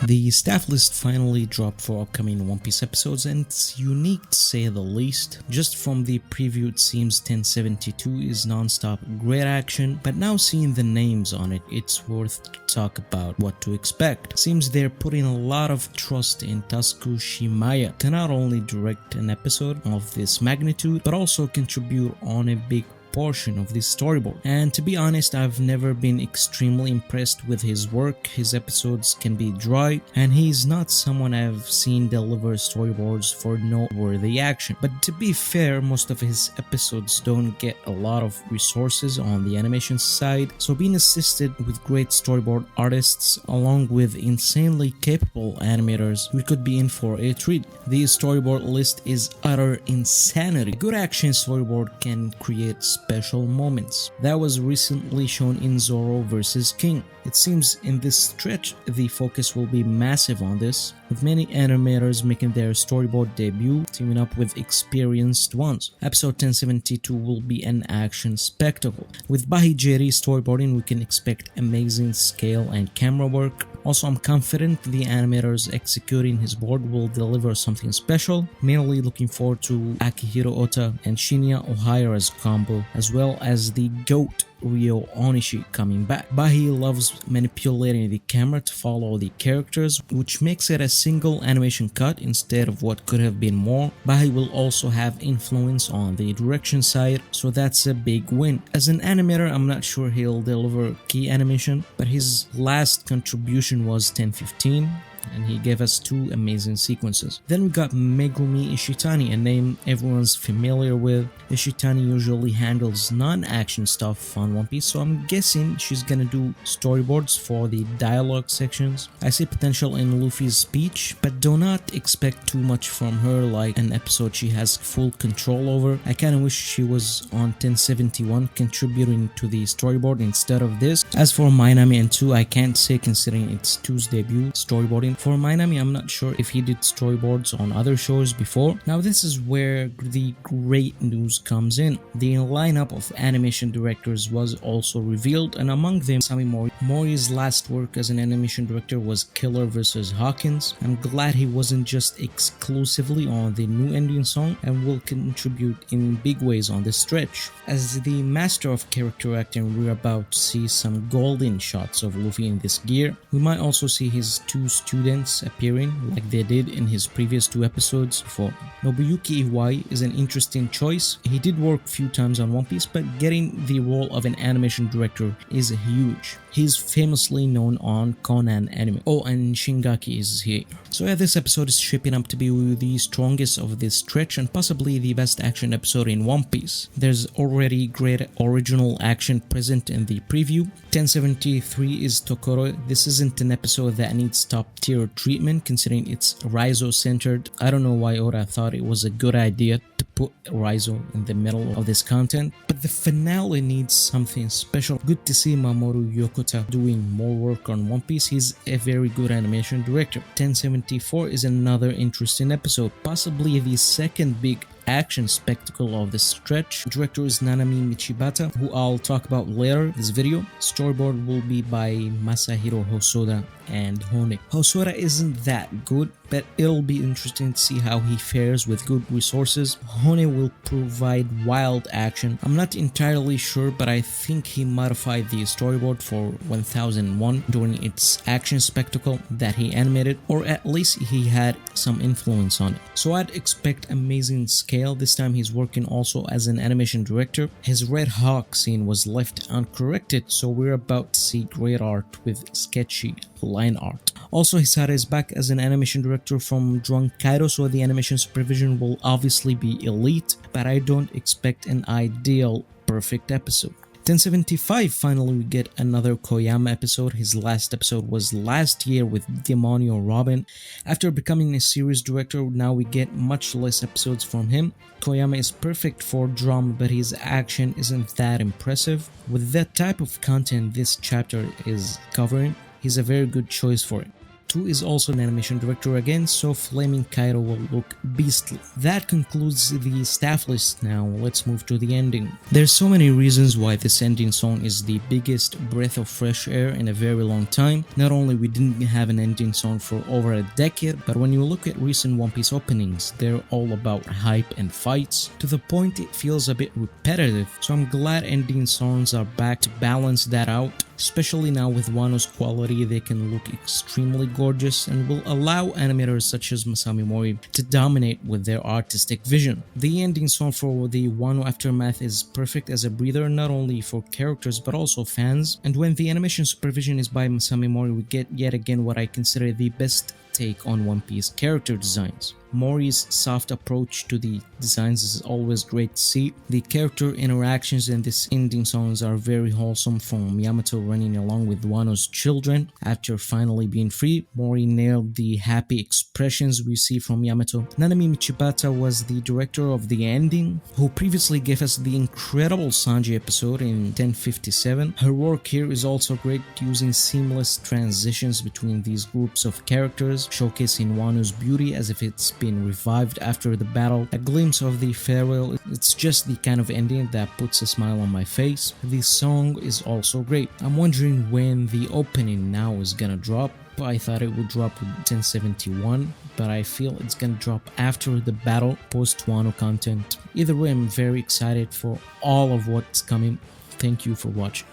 The staff list finally dropped for upcoming One Piece episodes, and it's unique to say the least. Just from the preview it seems 1072 is non-stop great action, but now seeing the names on it, it's worth to talk about what to expect. Seems they're putting a lot of trust in Tasuku Shimaya to not only direct an episode of this magnitude, but also contribute on a big portion of this storyboard. And to be honest, I've never been extremely impressed with his work. His episodes can be dry, and he's not someone I've seen deliver storyboards for noteworthy action. But to be fair, most of his episodes don't get a lot of resources on the animation side, so being assisted with great storyboard artists along with insanely capable animators, we could be in for a treat. The storyboard list is utter insanity. A good action storyboard can create special moments. That was recently shown in Zoro vs King. It seems in this stretch the focus will be massive on this, with many animators making their storyboard debut, teaming up with experienced ones. Episode 1072 will be an action spectacle. With Bahijeri storyboarding, we can expect amazing scale and camera work. Also, I'm confident the animators executing his board will deliver something special. Mainly looking forward to Akihiro Ota and Shinya Ohira's combo, as well as the GOAT Ryo Onishi coming back. Bahi loves manipulating the camera to follow the characters, which makes it a single animation cut instead of what could have been more. Bahi will also have influence on the direction side, so that's a big win. As an animator, I'm not sure he'll deliver key animation, but his last contribution was 1015. And he gave us two amazing sequences. Then we got Megumi Ishitani, a name everyone's familiar with. Ishitani usually handles non-action stuff on One Piece, so I'm guessing she's gonna do storyboards for the dialogue sections. I see potential in Luffy's speech, but do not expect too much from her like an episode she has full control over. I kinda wish she was on 1071 contributing to the storyboard instead of this. As for Minami and 2, I can't say considering it's 2's debut storyboarding. For Minami, I'm not sure if he did storyboards on other shows before. Now this is where the great news comes in. The lineup of animation directors was also revealed, and among them Sami Mori. Mori's last work as an animation director was Killer vs. Hawkins. I'm glad he wasn't just exclusively on the new ending song and will contribute in big ways on this stretch. As the master of character acting, we're about to see some golden shots of Luffy in this gear. We might also see his two students appearing like they did in his previous two episodes before. Nobuyuki Iwai is an interesting choice. He did work a few times on One Piece, but getting the role of an animation director is huge. He's famously known on Conan anime. Oh, and Shingeki is here. So yeah, this episode is shaping up to be the strongest of this stretch and possibly the best action episode in One Piece. There's already great original action present in the preview. 1073 is Tokoro. This isn't an episode that needs top tier treatment considering it's Raizo centered. I don't know why Oda thought it was a good idea to put Raizo in the middle of this content, but the finale needs something special. Good to see Mamoru Yokota doing more work on One Piece. He's a very good animation director. 1074 is another interesting episode, possibly the second big action spectacle of the stretch. Director is Nanami Michibata, who I'll talk about later in this video. Storyboard will be by Masahiro Hosoda and Hone. Hosoda isn't that good, but it'll be interesting to see how he fares with good resources. Hone will provide wild action. I'm not entirely sure, but I think he modified the storyboard for 1001 during its action spectacle that he animated, or at least he had some influence on it. So I'd expect amazing scale. This time he's working also as an animation director. His Red Hawk scene was left uncorrected, so we're about to see great art with sketchy line art. Also, Hisara is back as an animation director from Drunk Kaido, so the animation supervision will obviously be elite, but I don't expect an ideal perfect episode. 1075, finally we get another Koyama episode. His last episode was last year with Demonio Robin. After becoming a series director, now we get much less episodes from him. Koyama is perfect for drama, but his action isn't that impressive. With that type of content this chapter is covering, he's a very good choice for it. 2 is also an animation director again, so Flaming Kaido will look beastly. That concludes the staff list. Now let's move to the ending. There's so many reasons why this ending song is the biggest breath of fresh air in a very long time. Not only we didn't have an ending song for over a decade, but when you look at recent One Piece openings, they're all about hype and fights, to the point it feels a bit repetitive, so I'm glad ending songs are back to balance that out. Especially now with Wano's quality, they can look extremely gorgeous and will allow animators such as Masami Mori to dominate with their artistic vision. The ending song for the Wano Aftermath is perfect as a breather, not only for characters but also fans, and when the animation supervision is by Masami Mori, we get yet again what I consider the best take on One Piece character designs. Mori's soft approach to the designs is always great to see. The character interactions in this ending songs are very wholesome, from Yamato running along with Wano's children after finally being free. Mori nailed the happy expressions we see from Yamato. Nanami Michibata was the director of the ending, who previously gave us the incredible Sanji episode in 1057. Her work here is also great, using seamless transitions between these groups of characters, showcasing Wano's beauty as if it's been revived after the battle. A glimpse of the farewell, it's just the kind of ending that puts a smile on my face. The song is also great. I'm wondering when the opening now is gonna drop. I thought it would drop with 1071, but I feel it's gonna drop after the battle, post Wano content. Either way, I'm very excited for all of what's coming. Thank you for watching.